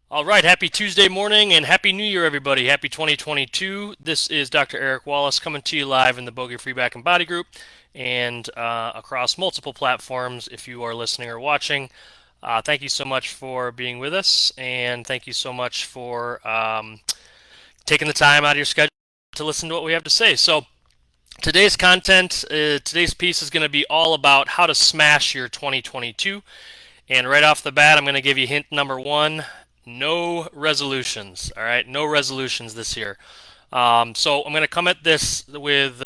All right, happy Tuesday morning and happy New Year, everybody. Happy 2022. This is Dr. Eric Wallace coming to you live in the Bogey Free Back and Body Group and across multiple platforms if you are listening or watching. Thank you so much for being with us, and thank you so much for taking the time out of your schedule to listen to what we have to say. So, today's content, today's piece is going to be all about how to smash your 2022. And right off the bat, I'm going to give you hint number one: no resolutions. All right, no resolutions this year. So I'm going to come at this with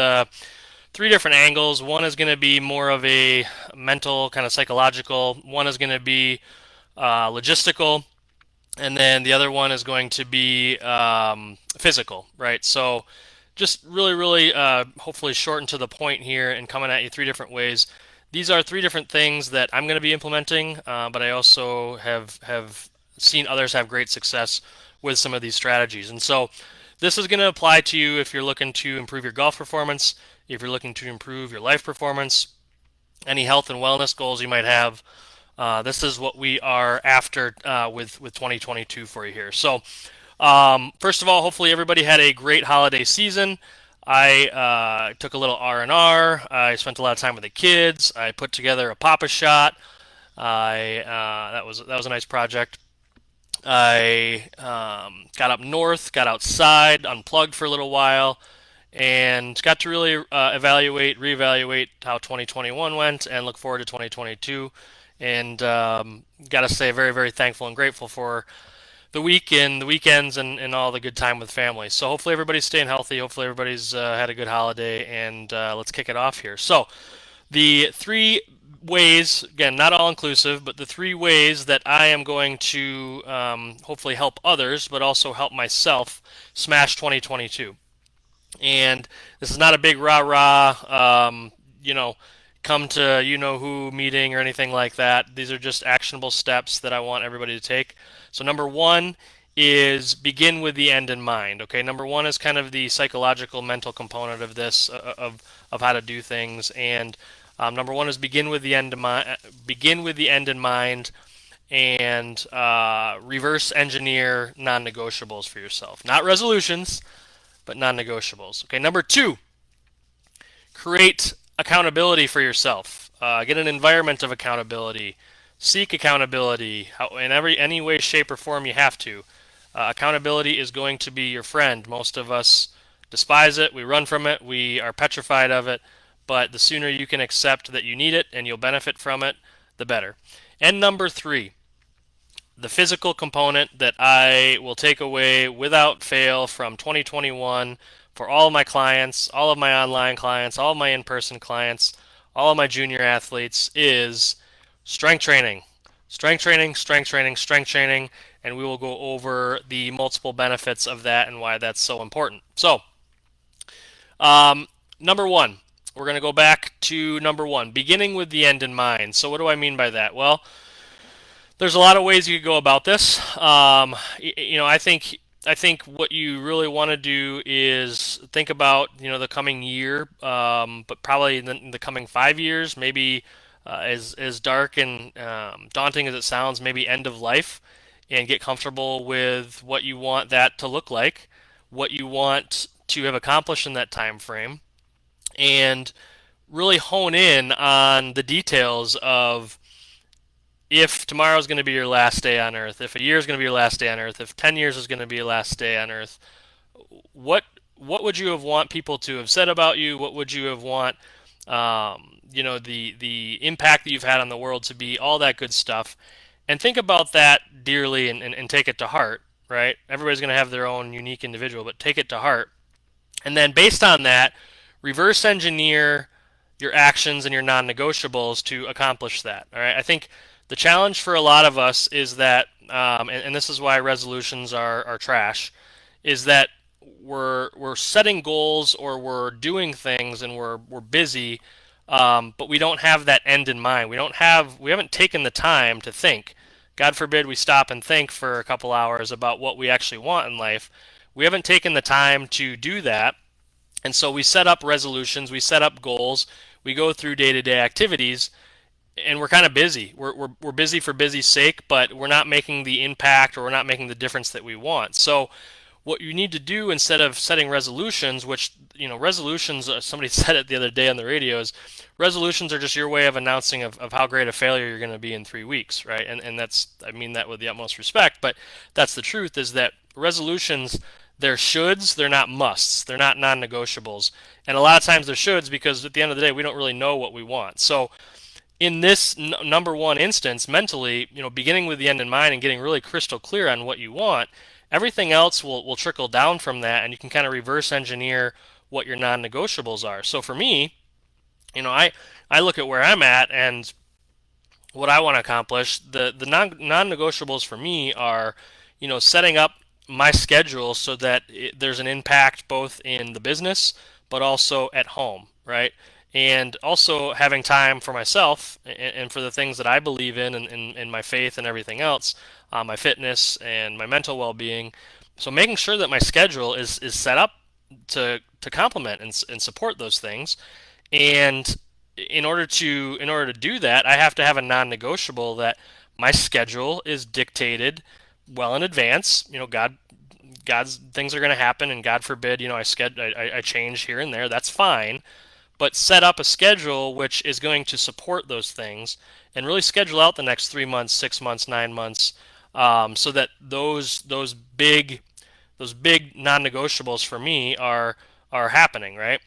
three different angles. One is going to be more of a mental, kind of psychological. One is going to be logistical, and then the other one is going to be physical. Right. So just really, hopefully short and to the point here, and coming at you three different ways. These are three different things that I'm going to be implementing, but I also have seen others have great success with some of these strategies. And so this is going to apply to you if you're looking to improve your golf performance, if you're looking to improve your life performance, any health and wellness goals you might have. This is what we are after with 2022 for you here. So first of all, hopefully everybody had a great holiday season. I took a little R&R. I spent a lot of time with the kids. I put together a Papa Shot. I that was a nice project. I got up north, got outside, unplugged for a little while, and got to really reevaluate how 2021 went, and look forward to 2022. And got to say, very thankful and grateful for the week and the weekends and all the good time with family. So hopefully everybody's staying healthy. Hopefully everybody's had a good holiday, and let's kick it off here. So the three ways, again, not all inclusive, but the three ways that I am going to hopefully help others, but also help myself smash 2022. And this is not a big rah rah, come to you know who meeting or anything like that. These are just actionable steps that I want everybody to take. So, number one is begin with the end in mind. Okay, number one is kind of the psychological, mental component of this, of how to do things. And number one is begin with the end in mind. Begin with the end in mind, and reverse engineer non-negotiables for yourself. Not resolutions, but non-negotiables. Okay, number two, create accountability for yourself. Get an environment of accountability. Seek accountability in any way, shape, or form you have to. Accountability is going to be your friend. Most of us despise it. We run from it. We are petrified of it. But the sooner you can accept that you need it and you'll benefit from it, the better. And number three, the physical component that I will take away without fail from 2021 for all of my clients, all of my online clients, all of my in person clients, all of my junior athletes is strength training. Strength training, strength training, strength training, and we will go over the multiple benefits of that and why that's so important. So, number one, we're going to go back to number one, beginning with the end in mind. So, what do I mean by that? Well, there's a lot of ways you could go about this. I think what you really want to do is think about the coming year, but probably in the coming 5 years, maybe as dark and daunting as it sounds, maybe end of life, and get comfortable with what you want that to look like, what you want to have accomplished in that time frame, and really hone in on the details of if tomorrow is going to be your last day on Earth, if a year is going to be your last day on Earth, if 10 years is going to be your last day on Earth, what what would you have want people to have said about you? What would you have want the impact that you've had on the world to be? All that good stuff, and think about that dearly and take it to heart. Right? Everybody's going to have their own unique individual, but take it to heart, and then based on that, reverse engineer your actions and your non-negotiables to accomplish that. All right. I think the challenge for a lot of us is that, and this is why resolutions are trash, is that we're setting goals or we're doing things and we're busy, but we don't have that end in mind. We haven't taken the time to think. God forbid we stop and think for a couple hours about what we actually want in life. We haven't taken the time to do that, and so we set up resolutions, we set up goals, we go through day to day activities, and we're kind of busy. We're busy for busy's sake, but we're not making the impact or we're not making the difference that we want. So what you need to do instead of setting resolutions, which resolutions, somebody said it the other day on the radio, is resolutions are just your way of announcing of how great a failure you're going to be in 3 weeks, right? And that's, I mean that with the utmost respect, but that's the truth, is that resolutions, they're shoulds, they're not musts, they're not non-negotiables, and a lot of times they're shoulds because at the end of the day we don't really know what we want. So in this number one instance, mentally, beginning with the end in mind and getting really crystal clear on what you want, everything else will trickle down from that, and you can kind of reverse engineer what your non-negotiables are. So for me, I look at where I'm at and what I want to accomplish. The non-negotiables for me are, setting up my schedule so that there's an impact both in the business but also at home, right? And also having time for myself and for the things that I believe in and my faith and everything else, my fitness and my mental well-being. So making sure that my schedule is set up to complement and support those things. And in order to do that, I have to have a non-negotiable that my schedule is dictated well in advance. God's things are going to happen, and God forbid, I change here and there. That's fine, but set up a schedule which is going to support those things, and really schedule out the next 3 months, 6 months, 9 months, so that those big non-negotiables for me are happening, right?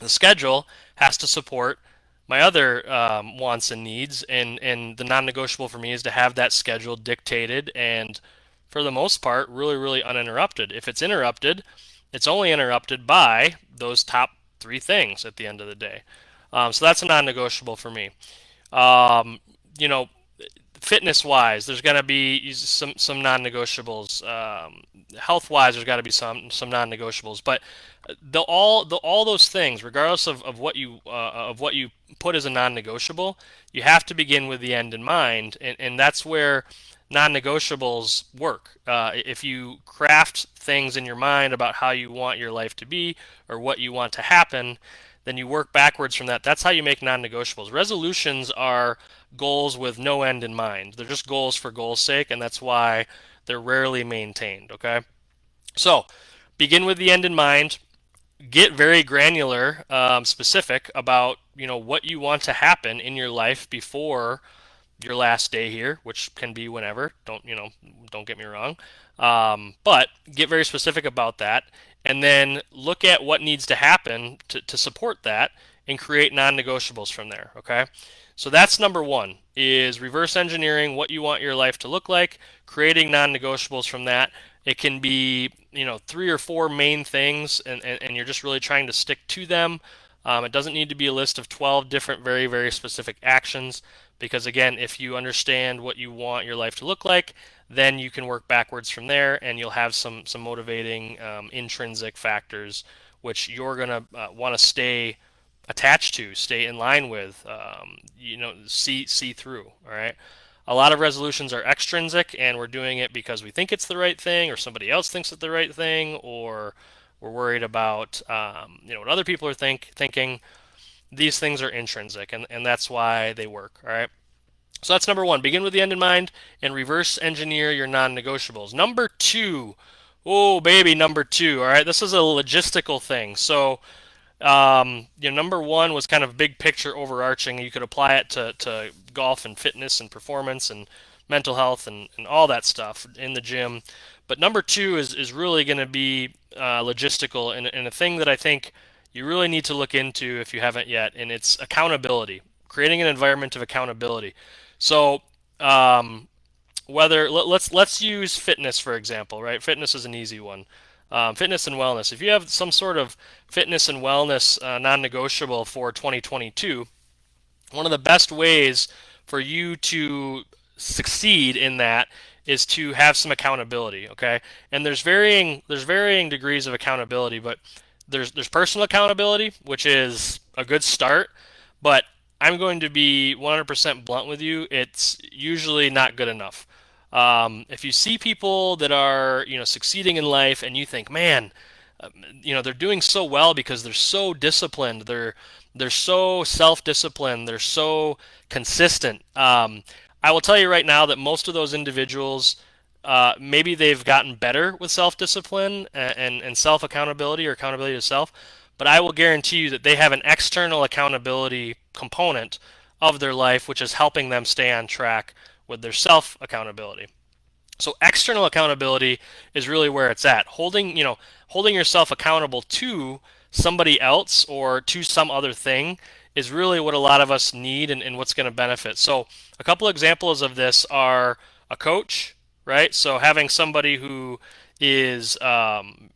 The schedule has to support my other wants and needs, and the non-negotiable for me is to have that schedule dictated and, for the most part, really, really uninterrupted. If it's interrupted, it's only interrupted by those top three things at the end of the day. So that's a non-negotiable for me. Um, you know, Fitness wise, there's going to be some non-negotiables. Health wise, there's got to be some non-negotiables. But all those things, regardless of what you put as a non-negotiable, you have to begin with the end in mind, and that's where non-negotiables work. If you craft things in your mind about how you want your life to be or what you want to happen, then you work backwards from that. That's how you make non-negotiables. Resolutions are goals with no end in mind. They're just goals for goals' sake, and that's why they're rarely maintained. Okay, so begin with the end in mind. Get very granular, specific about what you want to happen in your life before your last day here, which can be whenever. Don't get me wrong, but get very specific about that, and then look at what needs to happen to support that, and create non-negotiables from there. Okay, so that's number one: is reverse engineering what you want your life to look like, creating non-negotiables from that. It can be 3 or 4 main things, and you're just really trying to stick to them. It doesn't need to be a list of 12 different, very, very specific actions, because again, if you understand what you want your life to look like, then you can work backwards from there, and you'll have some motivating intrinsic factors which you're gonna want to stay attached to, stay in line with, see through. All right. A lot of resolutions are extrinsic, and we're doing it because we think it's the right thing, or somebody else thinks it's the right thing, or we're worried about what other people are thinking. These things are intrinsic, and that's why they work. All right. So that's number one. Begin with the end in mind and reverse engineer your non-negotiables. Number two, oh baby, number two. All right, this is a logistical thing. So number one was kind of big picture overarching. You could apply it to golf and fitness and performance and mental health and all that stuff in the gym. But number two is really going to be logistical, and a thing that I think you really need to look into if you haven't yet, and it's accountability, creating an environment of accountability. So let's use fitness for example, right? Fitness is an easy one. Fitness and wellness. If you have some sort of fitness and wellness non-negotiable for 2022, one of the best ways for you to succeed in that is to have some accountability. Okay, and there's varying degrees of accountability, but there's personal accountability, which is a good start, but I'm going to be 100% blunt with you. It's usually not good enough. If you see people that are succeeding in life, and you think, man, they're doing so well because they're so disciplined. They're so self-disciplined. They're so consistent. I will tell you right now that most of those individuals, maybe they've gotten better with self-discipline and self-accountability or accountability to self, but I will guarantee you that they have an external accountability component of their life, which is helping them stay on track with their self-accountability. So external accountability is really where it's at. Holding yourself accountable to somebody else or to some other thing is really what a lot of us need and what's going to benefit. So a couple examples of this are a coach, right? So having somebody who is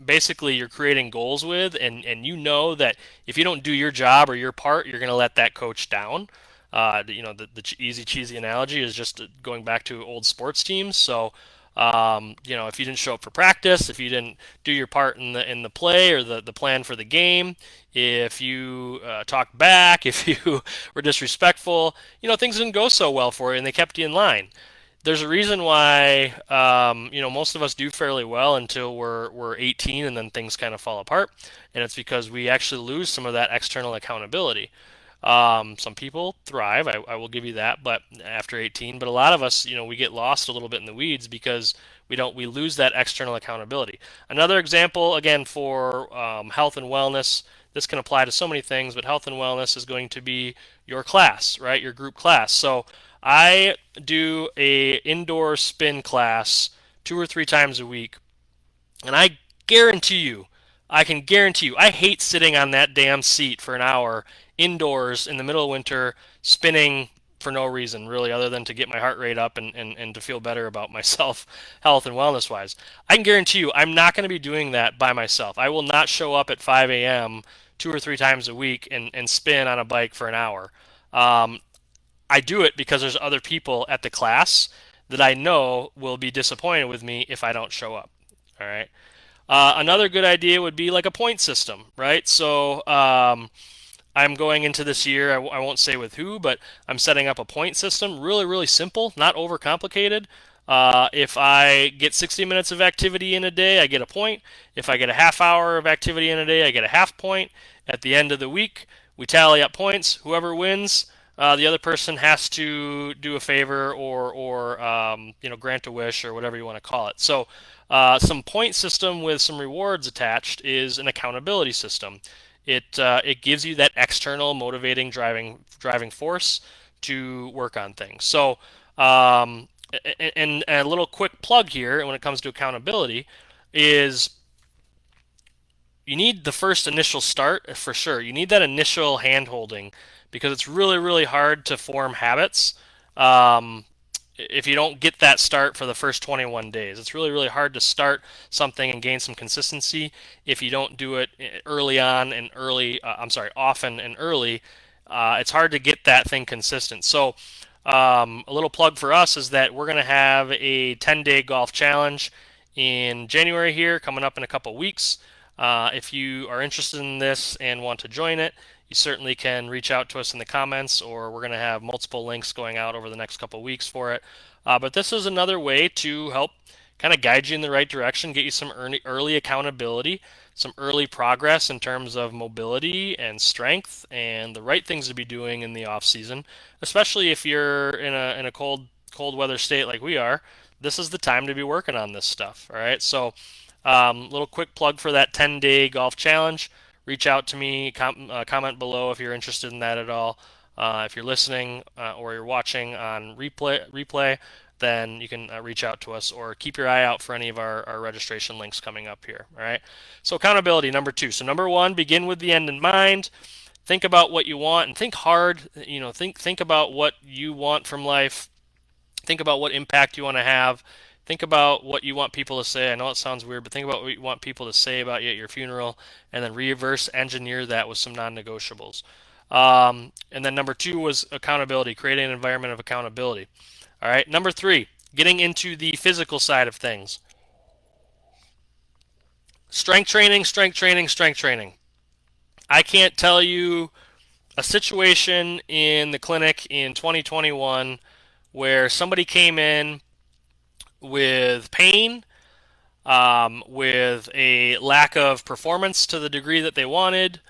basically you're creating goals with, and you know that if you don't do your job or your part, you're going to let that coach down. The easy cheesy analogy is just going back to old sports teams. So if you didn't show up for practice, if you didn't do your part in the play or the plan for the game, if you talked back, if you were disrespectful, things didn't go so well for you, and they kept you in line. There's a reason why most of us do fairly well until we're 18, and then things kind of fall apart, and it's because we actually lose some of that external accountability. Some people thrive, I will give you that, but after 18, but a lot of us, we get lost a little bit in the weeds because we lose that external accountability. Another example, again, for health and wellness, this can apply to so many things, but health and wellness is going to be your class, right? Your group class. So I do a indoor spin class 2 or 3 times a week, and I can guarantee you, I hate sitting on that damn seat for an hour indoors in the middle of winter spinning for no reason, really, other than to get my heart rate up and to feel better about myself, health and wellness wise. I can guarantee you, I'm not going to be doing that by myself. I will not show up at 5 a.m. 2 or 3 times a week and spin on a bike for an hour. Um, I do it because there's other people at the class that I know will be disappointed with me if I don't show up. All right. Another good idea would be like a point system, right? So I'm going into this year, I won't say with who, but I'm setting up a point system. Really, really simple, not overcomplicated. If I get 60 minutes of activity in a day, I get a point. If I get a half hour of activity in a day, I get a half point. At the end of the week, we tally up points. Whoever wins, the other person has to do a favor or grant a wish or whatever you want to call it. So some point system with some rewards attached is an accountability system. It gives you that external motivating driving force to work on things. So and a little quick plug here when it comes to accountability is you need the first initial start for sure. You need that initial hand holding because it's really, really hard to form habits if you don't get that start for the first 21 days. It's really, really hard to start something and gain some consistency if you don't do it early on and often and early. It's hard to get that thing consistent. So, a little plug for us is that we're going to have a 10-day golf challenge in January here, coming up in a couple weeks. If you are interested in this and want to join it, you certainly can reach out to us in the comments, or we're going to have multiple links going out over the next couple weeks for it. But this is another way to help kind of guide you in the right direction, get you some early accountability, some early progress in terms of mobility and strength, and the right things to be doing in the off season, especially if you're in a cold weather state like we are. This is the time to be working on this stuff. All right, so little quick plug for that 10-day golf challenge. Reach out to me, comment below if you're interested in that at all. If you're listening or you're watching on replay, then you can reach out to us or keep your eye out for any of our registration links coming up here. All right. So accountability, number 2. So number 1, begin with the end in mind. Think about what you want and think hard. Think about what you want from life. Think about what impact you want to have. Think about what you want people to say. I know it sounds weird, but think about what you want people to say about you at your funeral, and then reverse engineer that with some non-negotiables. And then number 2 was accountability, creating an environment of accountability. All right. Number 3, getting into the physical side of things. Strength training, strength training, strength training. I can't tell you a situation in the clinic in 2021 where somebody came in with pain, with a lack of performance to the degree that they wanted,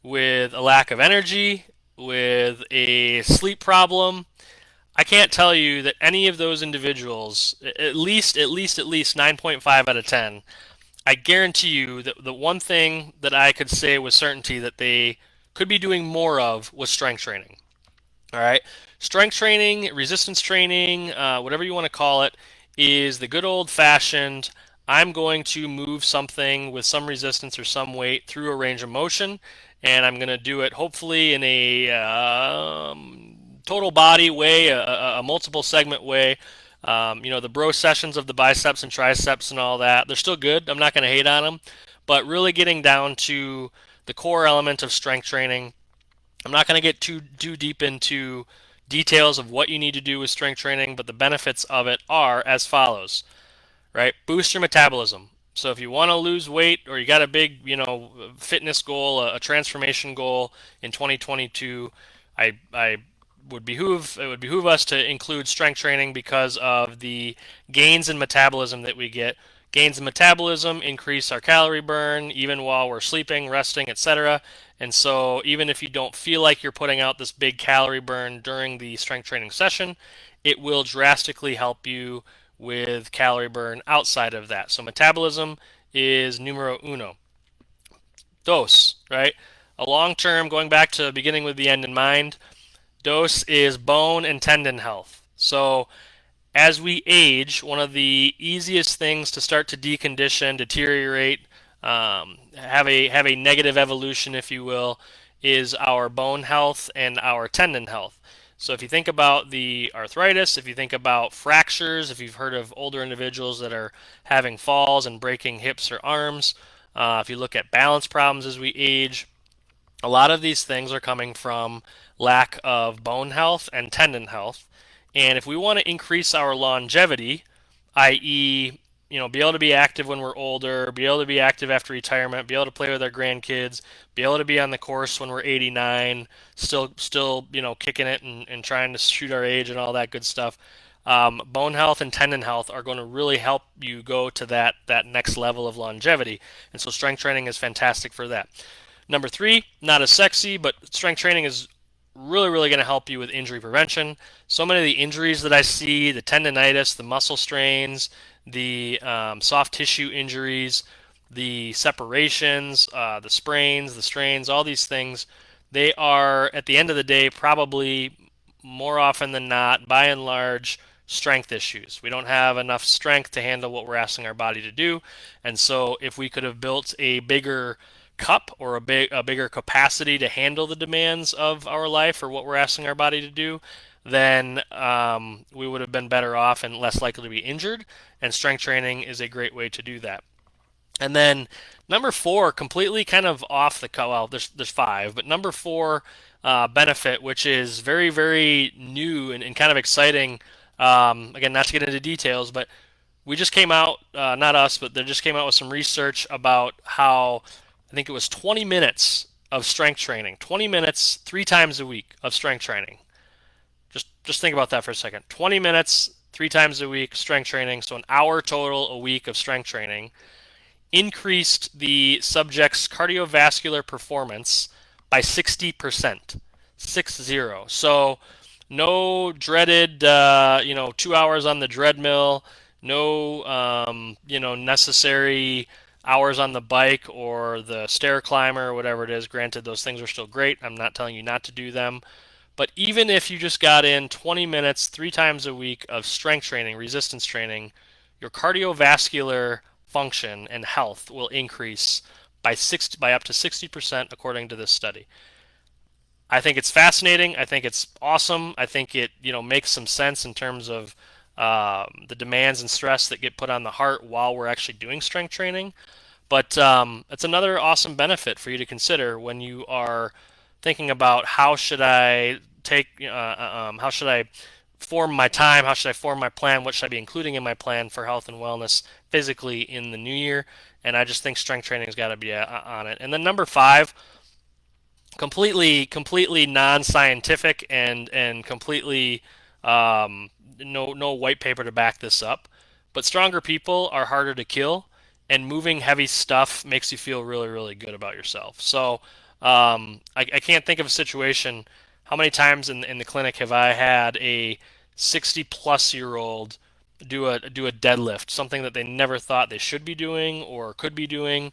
with a lack of energy, with a sleep problem. I can't tell you that any of those individuals, at least 9.5 out of 10, I guarantee you that the one thing that I could say with certainty that they could be doing more of was strength training. All right. Strength training, resistance training, whatever you want to call it, is the good old fashioned I'm going to move something with some resistance or some weight through a range of motion, and I'm going to do it hopefully in a total body way, a multiple segment way. The bro sessions of the biceps and triceps and all that, they're still good. I'm not going to hate on them, but really getting down to the core element of strength training. I'm not going to get too deep into details of what you need to do with strength training, but the benefits of it are as follows, right? Boost your metabolism. So if you want to lose weight or you got a big, fitness goal, a transformation goal in 2022, I it would behoove us to include strength training because of the gains in metabolism that we get. Gains in metabolism increase our calorie burn even while we're sleeping, resting, etc. And so even if you don't feel like you're putting out this big calorie burn during the strength training session, it will drastically help you with calorie burn outside of that. So metabolism is numero uno. Dos, right? A long term, going back to beginning with the end in mind, dos is bone and tendon health. So as we age, one of the easiest things to start to decondition, deteriorate, have a negative evolution, if you will, is our bone health and our tendon health. So if you think about the arthritis, if you think about fractures, if you've heard of older individuals that are having falls and breaking hips or arms, if you look at balance problems as we age, a lot of these things are coming from lack of bone health and tendon health. And if we want to increase our longevity, i.e., be able to be active when we're older, be able to be active after retirement, be able to play with our grandkids, be able to be on the course when we're 89, still, kicking it and trying to shoot our age and all that good stuff. Bone health and tendon health are going to really help you go to that next level of longevity. And so strength training is fantastic for that. Number three, not as sexy, but strength training is really, really going to help you with injury prevention. So many of the injuries that I see, the tendonitis, the muscle strains, the soft tissue injuries, the separations, the sprains, the strains, all these things, they are, at the end of the day, probably more often than not, by and large, strength issues. We don't have enough strength to handle what we're asking our body to do. And so if we could have built a bigger cup or a bigger capacity to handle the demands of our life or what we're asking our body to do, then we would have been better off and less likely to be injured. And strength training is a great way to do that. And then number four, completely kind of off the cut. Well, there's five, but number four benefit, which is very very new and kind of exciting. Again, not to get into details, but we just came out, not us, but they just came out with some research about how I think it was 20 minutes of strength training, 20 minutes 3 times a week of strength training. Just think about that for a second. 20 minutes 3 times a week strength training, so an hour total a week of strength training increased the subject's cardiovascular performance by 60%. 60. So no dreaded, 2 hours on the treadmill, no, necessary hours on the bike or the stair climber or whatever it is. Granted, those things are still great. I'm not telling you not to do them. But even if you just got in 20 minutes 3 times a week of strength training, resistance training, your cardiovascular function and health will increase by up to 60% according to this study. I think it's fascinating. I think it's awesome. I think it makes some sense in terms of the demands and stress that get put on the heart while we're actually doing strength training. But it's another awesome benefit for you to consider when you are thinking about how should I form my time, how should I form my plan, what should I be including in my plan for health and wellness physically in the new year. And I just think strength training has got to be on it. And then number five, completely non-scientific and completely no white paper to back this up. But stronger people are harder to kill. and moving heavy stuff makes you feel really, really good about yourself. So I can't think of a situation. How many times in the clinic have I had a 60 plus year old do a deadlift, something that they never thought they should be doing or could be doing,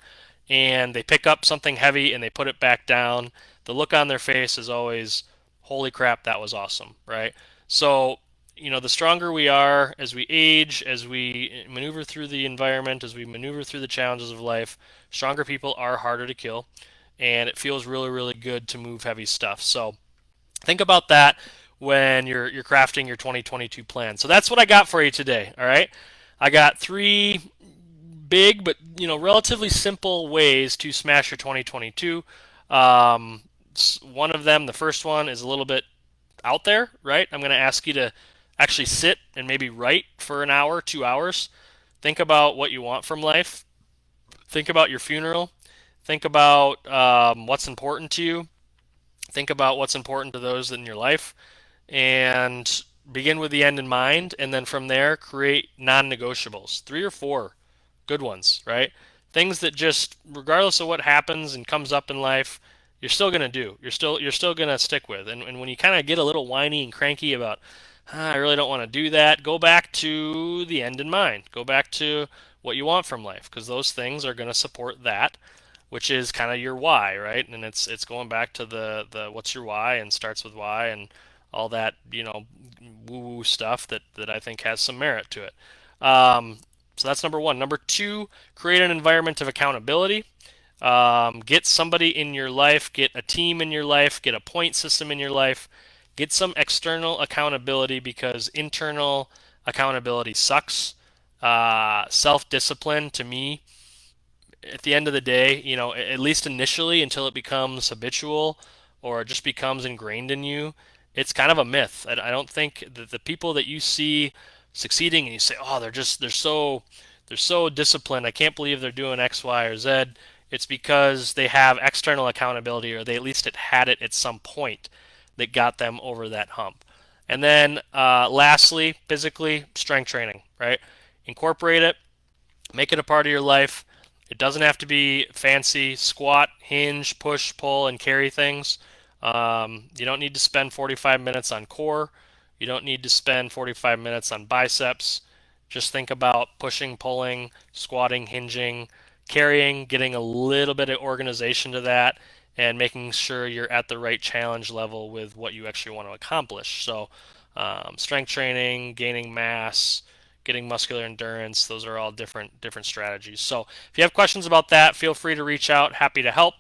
and they pick up something heavy and they put it back down. The look on their face is always, "Holy crap, that was awesome!" Right? So the stronger we are as we age, as we maneuver through the environment, as we maneuver through the challenges of life, stronger people are harder to kill, and it feels really, really good to move heavy stuff. So think about that when you're crafting your 2022 plan. So that's what I got for you today. All right, I got three big but relatively simple ways to smash your 2022. Um, One of them, the first one, is a little bit out there, right? I'm going to ask you to actually sit and maybe write for an hour, 2 hours. Think about what you want from life. Think about your funeral. Think about what's important to you. Think about what's important to those in your life. And begin with the end in mind. And then from there, create non negotiables, three or four good ones, right? Things that just, regardless of what happens and comes up in life, you're still gonna do. You're still gonna stick with. And when you kind of get a little whiny and cranky about, I really don't want to do that, go back to the end in mind. Go back to what you want from life, because those things are gonna support that, which is kind of your why, right? And it's going back to the what's your why and starts with why and all that woo woo stuff that I think has some merit to it. Um, so that's number one. Number two, create an environment of accountability. Get somebody in your life, get a team in your life, get a point system in your life, get some external accountability because internal accountability sucks. Self discipline to me, at the end of the day, at least initially until it becomes habitual or it just becomes ingrained in you, it's kind of a myth. I don't think that the people that you see succeeding and you say, "Oh, they're so disciplined. I can't believe they're doing X, Y, or Z." It's because they have external accountability, or they at least had it at some point that got them over that hump. And then, lastly, physically, strength training, right? Incorporate it, make it a part of your life. It doesn't have to be fancy. Squat, hinge, push, pull, and carry things. You don't need to spend 45 minutes on core. You don't need to spend 45 minutes on biceps. Just think about pushing, pulling, squatting, hinging, carrying, getting a little bit of organization to that, and making sure you're at the right challenge level with what you actually want to accomplish. So, strength training, gaining mass, getting muscular endurance, those are all different strategies. So, if you have questions about that, feel free to reach out. Happy to help.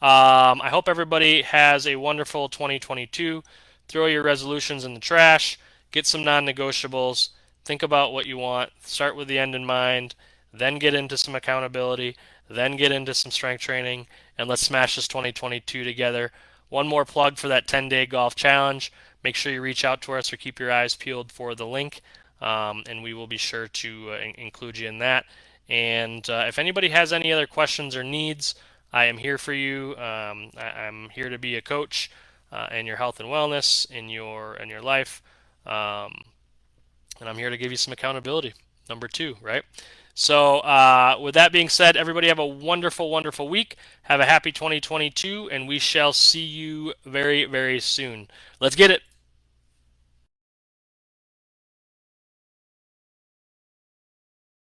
I hope everybody has a wonderful 2022. Throw your resolutions in the trash, get some non negotiables, think about what you want, start with the end in mind, then get into some accountability, then get into some strength training, and let's smash this 2022 together. One more plug for that 10-day golf challenge. Make sure you reach out to us or keep your eyes peeled for the link, and we will be sure to include you in that. And if anybody has any other questions or needs, I am here for you. I'm here to be a coach in your health and wellness, in your life, um, and I'm here to give you some accountability. Number two, right? So, with that being said, everybody have a wonderful, wonderful week. Have a happy 2022, and we shall see you very, very soon. Let's get it.